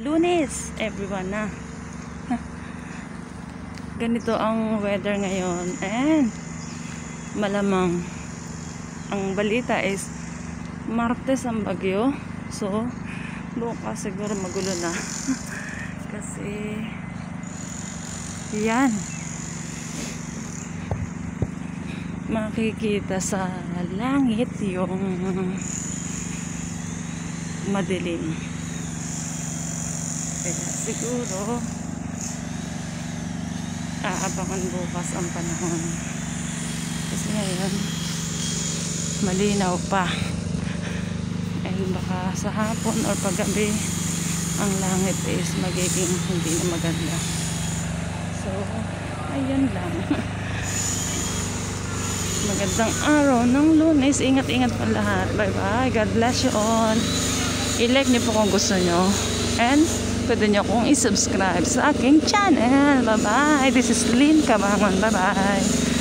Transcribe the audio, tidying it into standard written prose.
Lunes, everyone na. Ganito ang weather ngayon. And malamang ang balita is Martes ang bagyo. So bukas siguro magulo na. Kasi yan, makikita sa langit yung madilim. Kaya siguro aabangan bukas ang panahon. Kasi ngayon malinaw pa. Eh baka sa hapon or paggabi ang langit is magiging hindi na maganda. So ayun lang. Magandang araw ng Lunes. Ingat-ingat po lahat. Bye bye. God bless you all. I-like niyo po kung gusto nyo. And pwede nyo kong i-subscribe sa aking channel. Bye bye. This is Lynn Cabangon. Bye bye.